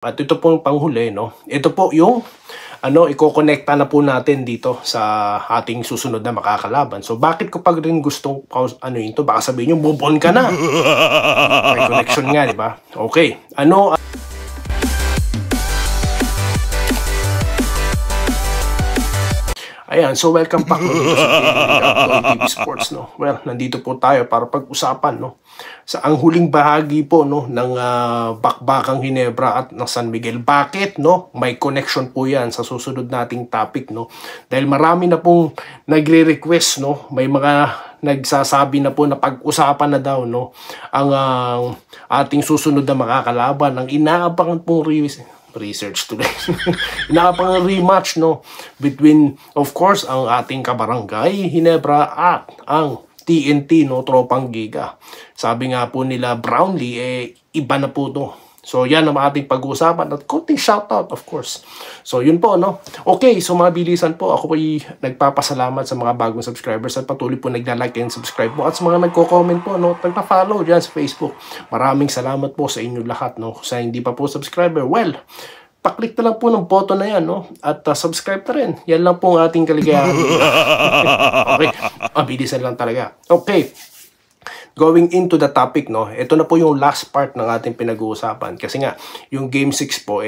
At ito po yung panghuli, no? Ito po yung iko-connecta na po natin dito sa ating susunod na makakalaban. So bakit ko pag rin gustong ito, baka sabihin nyo, move on ka na. May connection nga, di ba? Okay. Ayan, so welcome back dito sa TV Sports, no? Well, nandito po tayo para pag-usapan, no? Sa ang huling bahagi po, no, ng Bakbakang Ginebra at ng San Miguel. Bakit, no? May connection po 'yan sa susunod nating topic, no? Dahil marami na pong nagre-request, no? May mga nagsasabi na po na pag-usapan na daw, no, ang ating susunod na makakalaban, ang inaabangan pong research today. Inaabangan rematch, no, between of course ang ating kabarangay Ginebra at ang TNT, no, Tropang Giga. Sabi nga po nila Brownlee, iba na po to. So yan ang ating pag-uusapan at konting shoutout of course. So yun po, no. Okay, so mabilisan po, ako po nagpapasalamat sa mga bagong subscribers at patuloy po nagla-like and subscribe po at sa mga nagko-comment po, no, nagpa-follow dyan sa Facebook. Maraming salamat po sa inyo lahat, no. Sa hindi pa po subscriber, well, paklik na lang po ng button na yan, no? At subscribe na rin. Yan lang po ang ating kaligayahan. Okay. Mabilisan lang talaga. Okay. Going into the topic, no, ito na po yung last part ng ating pinag-uusapan. Kasi nga, yung Game 6 po,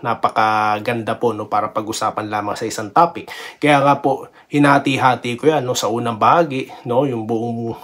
napakaganda po, no, para pag-usapan lamang sa isang topic. Kaya nga po, hinati-hati ko yan, no, sa unang bahagi, no, yung buong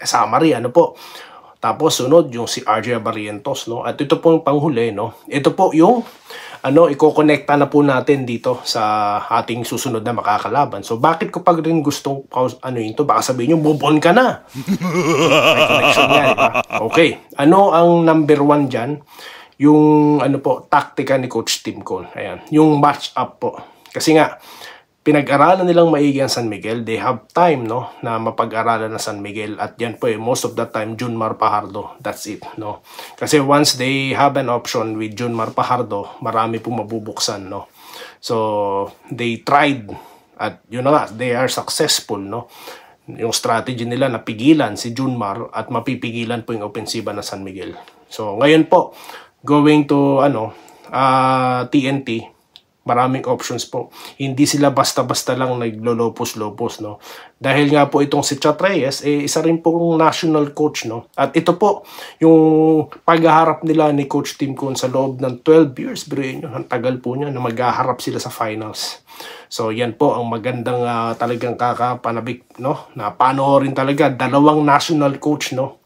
summary, Tapos sunod yung si RJ Barrientos, no. At ito po yung panghuli, no. Ito po yung iko-connecta na po natin dito sa ating susunod na makakalaban. So bakit ko pag rin gustong baka sabihin nyo, move on ka na. May connection nga, diba? Okay. Ano ang number 1 dyan? Yung taktika ni Coach Tim Cone. Ayan. Yung match up po. Kasi nga, pinag-aralan nilang maigi ang San Miguel. They have time, no, na mapag-aralan na San Miguel. At yan po most of the time, Junmar Fajardo. That's it, no. Kasi once they have an option with Junmar Fajardo, marami pong mabubuksan, no. So, they tried. At yun na nga, they are successful, no. Yung strategy nila na pigilan si Junmar at mapipigilan po yung opensiba na San Miguel. So, ngayon po, going to, TNT, maraming options po. Hindi sila basta-basta lang naglolopos-lopos, no. Dahil nga po itong si Chat Reyes, isa rin pong national coach, no. At ito po, yung paghaharap nila ni Coach Tim Cone sa loob ng 12 years, biruin nyo, ang tagal po niya na maghaharap sila sa finals. So, yan po ang magandang talagang kakapanabik, no, na panoorin talaga. Dalawang national coach, no,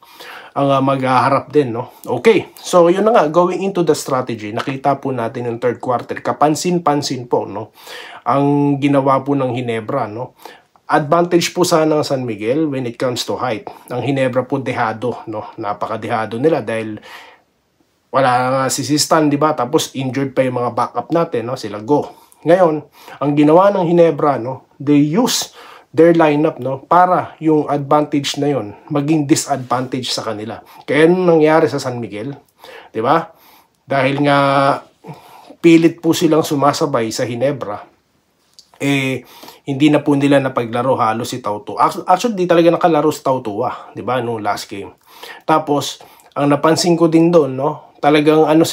ang maghaharap din, no. Okay, so yun na nga, going into the strategy, nakita po natin yung third quarter, kapansin-pansin po, no, ang ginawa po ng Ginebra, no. Advantage po sana ng San Miguel when it comes to height. Ang Ginebra po dehado, no, napaka-dehado nila dahil wala nga si Sistan, di ba, tapos injured pa yung mga backup natin, no, sila Go. Ngayon, ang ginawa ng Ginebra, no, they use their lineup, no, para yung advantage na yon maging disadvantage sa kanila. Kaya anong nangyari sa San Miguel, 'di ba? Dahil nga pilit po silang sumasabay sa Ginebra, hindi na po nila napaglaro halos si Tautu. Actually, di talaga nakalaro si Tautu, 'di ba, nung last game. Tapos, ang napansin ko din doon, no, talagang ang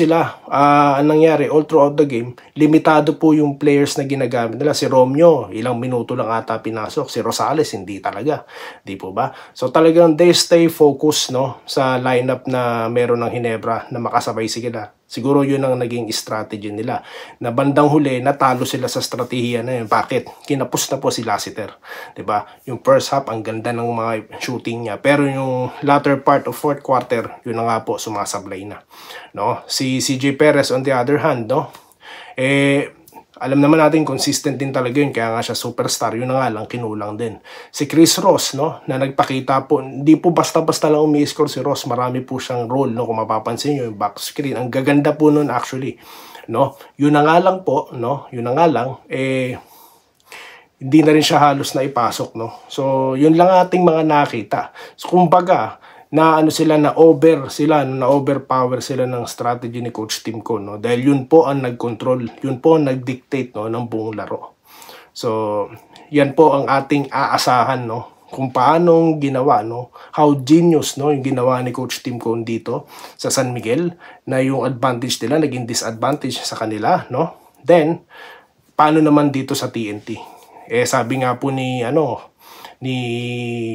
nangyari all throughout the game, limitado po yung players na ginagamit nila. Si Romeo, ilang minuto lang ata pinasok. Si Rosales, hindi talaga. Di po ba? So talagang they stay focused, no, sa lineup na meron ng Ginebra na makasabay sila. Siguro yun ang naging strategy nila. Na bandang huli, natalo sila sa strategiya na yun. Bakit? Kinapos na po si Lassiter. Diba? Yung first half, ang ganda ng mga shooting niya. Pero yung latter part of fourth quarter, yun na nga po, sumasablay na. No? Si CJ Perez on the other hand, no? Alam naman natin, consistent din talaga yun. Kaya nga siya superstar. Yun na nga lang, kinulang din. Si Chris Ross, no, na nagpakita po, hindi po basta-basta lang umi-score si Ross. Marami po siyang role, no, kung mapapansin nyo, yung back screen. Ang gaganda po nun actually. No? Yun na nga lang po, no, yun na nga lang, hindi na rin siya halos na ipasok, no. So, yun lang ating mga nakita. So, kumbaga, na overpower sila ng strategy ni Coach Tim Cone, no? Dahil yun po ang nag-control, yun po ang nag-dictate, no, ng buong laro. So, yan po ang ating aasahan, no, kung paano ginawa, no? How genius, no, yung ginawa ni Coach Tim Cone dito sa San Miguel, na yung advantage nila naging disadvantage sa kanila, no? Then, paano naman dito sa TNT? Sabi nga po ni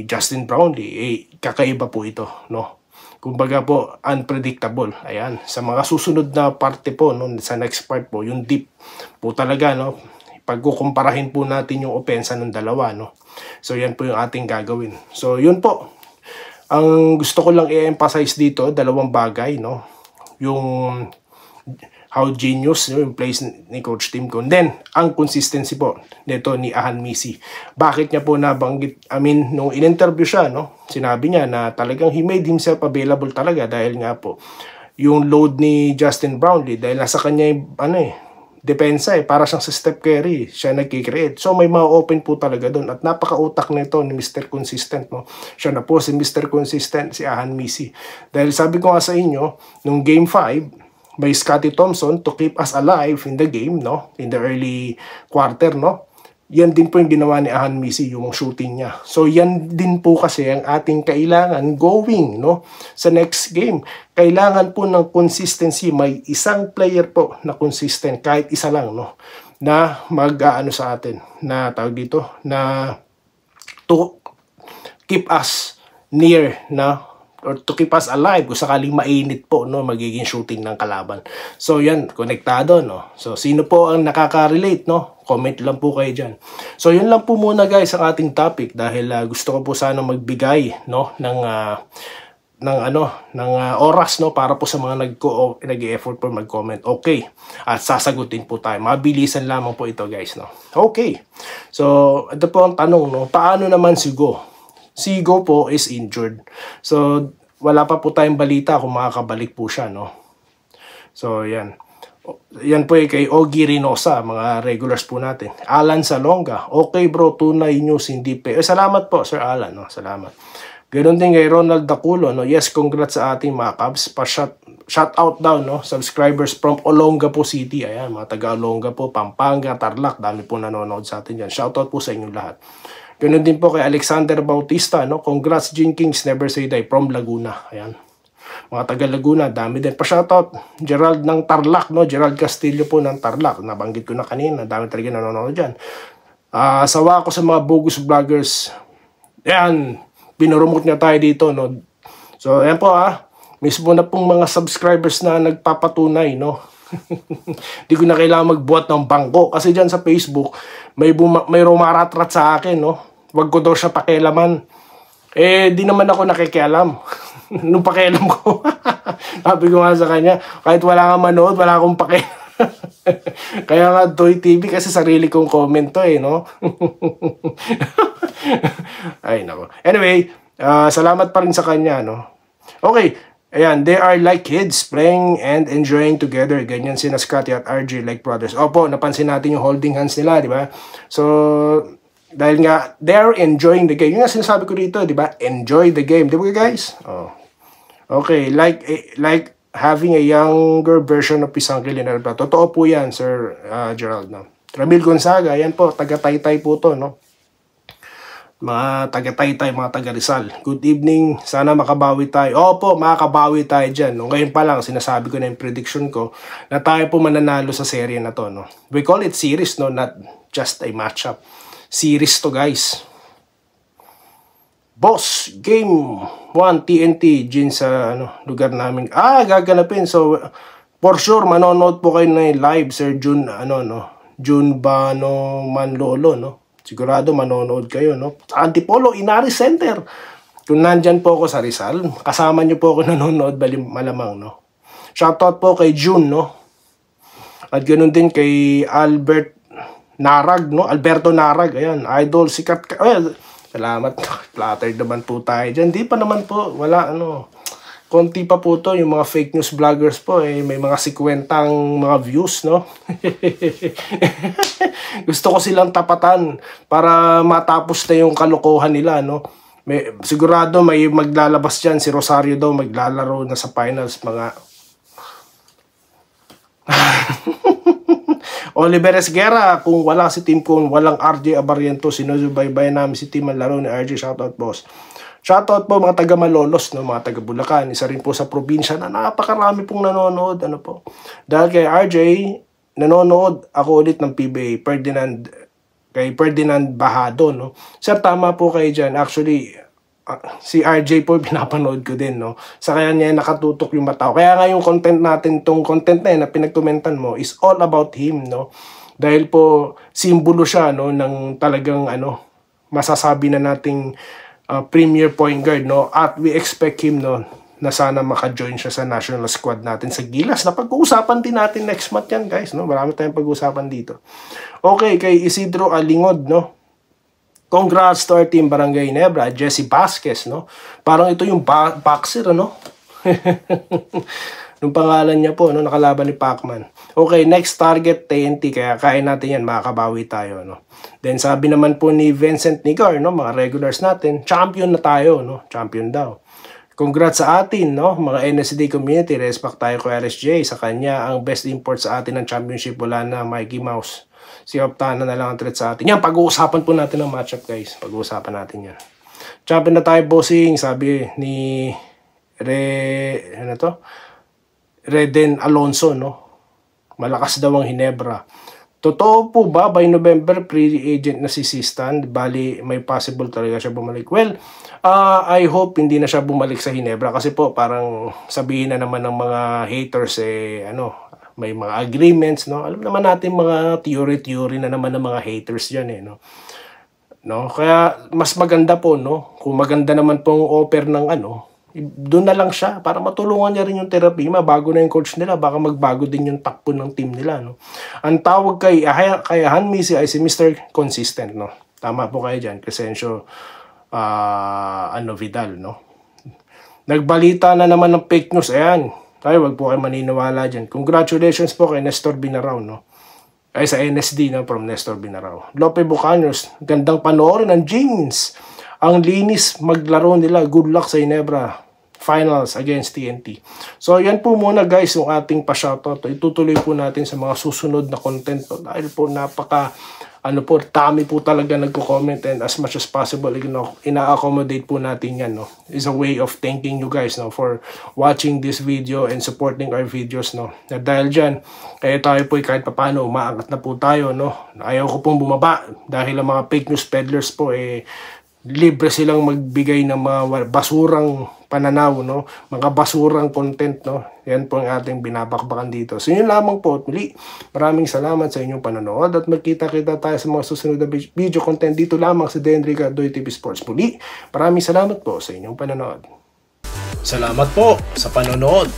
Justin Brownlee, kakaiba po ito, no? Kumbaga po, unpredictable. Ayan, sa mga susunod na parte po, no, sa next part po, yung deep po talaga, no? Pagkukumparahin po natin yung opensa ng dalawa, no? So, yan po yung ating gagawin. So, yun po. Ang gusto ko lang i-emphasize dito, dalawang bagay, no? Yung how genius, no, yung plays ni Coach Tim Cone. Then, ang consistency po nito ni Ahan Misi. Bakit niya po nabanggit, nung in-interview siya, no? Sinabi niya na talagang he made himself available talaga dahil nga po, yung load ni Justin Brownlee, dahil nasa kanya yung, depensa para siyang sa Steph Curry, siya nagkikreate. So may ma-open po talaga doon at napaka-utak nito ni Mr. Consistent, no. Siya na po si Mr. Consistent, si Ahan Misi. Dahil sabi ko nga sa inyo, nung game 5, may Scottie Thompson to keep us alive in the game, no, in the early quarter, no. Yan din po yung ginawa ni Ahan Misi, yung shooting niya. So yan din po kasi ang ating kailangan going, no, sa next game. Kailangan po ng consistency. May isang player po na consistent, kahit isa lang, no, na mag-aano sa atin, na tawag dito, na to keep us near, na or to keep us alive kung sakaling mainit po, no, magiging shooting ng kalaban. So yan, konektado, no. So sino po ang nakaka-relate, no? Comment lang po kayo dyan. So yun lang po muna guys ang ating topic dahil gusto ko po sana magbigay, no, ng oras, no, para po sa mga nag-e-effort po mag-comment. Okay. At sasagutin po tayo. Mabilisan lamang po ito guys, no. Okay. So ito po ang tanong, no. Paano naman si Go? Si Go po is injured. So, wala pa po tayong balita kung makakabalik po siya, no? So, yan. Yan po kay Ogie Reynosa, mga regulars po natin. Alan Salonga. Okay bro, tunay news, hindi pa. Salamat po, Sir Alan, no? Salamat. Ganoon din kay Ronald Daculo, no? Yes, congrats sa ating mga Cubs. Shout out daw, no? Subscribers from Olongapo City. Ayan, mga taga Olongapo, Pampanga, Tarlac. Dami po nanonood sa atin dyan. Shout out po sa inyong lahat. Ganoon din po kay Alexander Bautista, no? Congrats Jenkins, never say die, from Laguna. Ayan. Mga taga Laguna, dami din. Pa-shoutout, Gerald ng Tarlac, no? Gerald Castillo po ng Tarlac. Nabanggit ko na kanina, dami talaga nanonood dyan. Sawa ko sa mga bogus vloggers. Ayan, pinurumot niya tayo dito, no? So, ayan po mismo na pong mga subscribers na nagpapatunay, no? Di ko na kailangan magbuhat ng bangko. Kasi dyan sa Facebook, may rumaratrat sa akin, no? Wag ko daw siya pakialaman. Di naman ako nakikialam. Nung pakialam ko, sabi ko nga sa kanya, kahit wala kang manood, wala akong pakialam. Kaya nga Toy TV kasi sarili kong comment to, no? Ay, nako. Anyway, salamat pa rin sa kanya, no? Okay, ayan, they are like kids playing and enjoying together. Ganyan sina Scottie at RJ like brothers. Opo, napansin natin yung holding hands nila, di ba? So, dahil nga, they're enjoying the game. Yung nga sinasabi ko dito, di ba? Enjoy the game. Di ba guys? Oh. Okay, like having a younger version of Pisang Kilinero. Totoo po yan, Sir Gerald. No? Ramil Gonzaga, yan po, taga-Taytay po to, no? Mga taga-Taytay, mga taga-Rizal. Good evening, sana makabawi tayo. Opo, makakabawi tayo dyan. No? Ngayon pa lang, sinasabi ko na yung prediction ko na tayo po mananalo sa serye na to. No? We call it series, no? Not just a matchup. Series to guys. Boss, game 1 TNT Gin sa lugar namin. Gaganapin. So for sure manonood po kayo na live Sir Jun Jun Bano Manlolo, no. Sigurado manonood kayo, no. Antipolo Inari Center. Kung nandyan po ako sa Rizal, kasama niyo po ako nanonood malamang, no. Shoutout po kay Jun, no. At ganoon din kay Albert Narag, no? Alberto Narag, ayan, idol, sikat ka. Salamat, flattered naman po tayo dyan. Di pa naman po, wala, konti pa po to, yung mga fake news vloggers po, may mga 50 mga views, no? Gusto ko silang tapatan para matapos na yung kalokohan nila, no? Sigurado may maglalabas dyan, si Rosario daw, maglalaro na sa finals, mga... Oliver Esguerra, kung wala si team, kung walang RJ Abariento, sinusubaybayan namin si team ang laro ni RJ. Shoutout boss. Shoutout po mga taga Malolos, no, mga taga Bulacan. Isa rin po sa probinsya na napakarami pong nanonood. Ano po. Dahil kay RJ, nanonood ako ulit ng PBA, kay Ferdinand Bahado, no. Sir, tama po kayo dyan. Actually, si RJ po pinapanood ko din, no. Sa kaya niya nakatutok yung mata ko. Kaya nga yung content natin, tong content na yun na pinagkomentan mo is all about him, no. Dahil po simbolo siya, no, ng talagang masasabi na nating premier point guard, no, at we expect him, no, na sana maka-join siya sa national squad natin sa Gilas. Na pag-uusapan din natin next month yan, guys, no. Marami tayong pag-uusapan dito. Okay, kay Isidro Alingod, no. Congrats to our team Barangay Nebra, Jesse Vasquez, no. Parang ito yung boxer, ano. Yung pangalan niya po, no, nakalaban ni Pacman. Okay, next target TNT, kaya kain natin yan, makakabawi tayo, no. Then sabi naman po ni Vincent Nigar, no, mga regulars natin, champion na tayo, no, champion daw. Congrats sa atin, no, mga NSD community, respect tayo ko RSJ, sa kanya ang best import sa atin ng championship, wala na Mikey Mouse. Si Optana na lang ang threat sa atin. Yan, pag-uusapan po natin ang matchup, guys. Pag-uusapan natin yan. Champion na tayo, bossing, sabi ni Reden Alonso, no? Malakas daw ang Hinebra. Totoo po ba by November free agent na si Sistan? Bali may possible talaga siya bumalik. Well, I hope hindi na siya bumalik sa Hinebra kasi po parang sabihin na naman ng mga haters may mga agreements, no? Alam naman natin mga theory na naman ng mga haters diyan no. No, kaya mas maganda po, no? Kung maganda naman pong offer ng doon na lang siya para matulungan niya rin yung therapy. Bago na yung coach nila, baka magbago din yung takbo ng team nila, no. Ang tawag kay Hanmisi ay si Mr. Consistent, no. Tama po kayo diyan, Crescencio Vidal, no. Nagbalita na naman ng fake news. Ayan. Tayo, wag po kayo maniniwala diyan. Congratulations po kay Nestor Binarao, no. Ay sa NSD, no, from Nestor Binarao. Lope Bucanos, gandang panoorin ng James. Ang linis maglaro nila. Good luck sa Hinebra Finals against TNT. So, yan po muna, guys, yung ating pa-shoutout. Itutuloy po natin sa mga susunod na content. Dahil po dami po talaga nagko-comment, and as much as possible, ina-accommodate po natin yan, no. It's a way of thanking you guys, no, for watching this video and supporting our videos, no. Na dahil dyan, kaya tayo po kahit papano, umaangat na po tayo, no. Ayaw ko pong bumaba dahil ang mga fake news peddlers po, libre silang magbigay ng mga basurang pananaw, no, mga basurang content, no. Yan po ang ating binabakbakan dito. So yun lamang po, at muli maraming salamat sa inyong panonood at magkita-kita tayo sa mga susunod na video content dito lamang sa Denrica Doy TV Sports. Muli maraming salamat po sa inyong panonood. Salamat po sa panonood.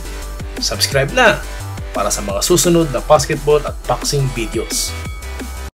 Subscribe na para sa mga susunod na basketball at boxing videos.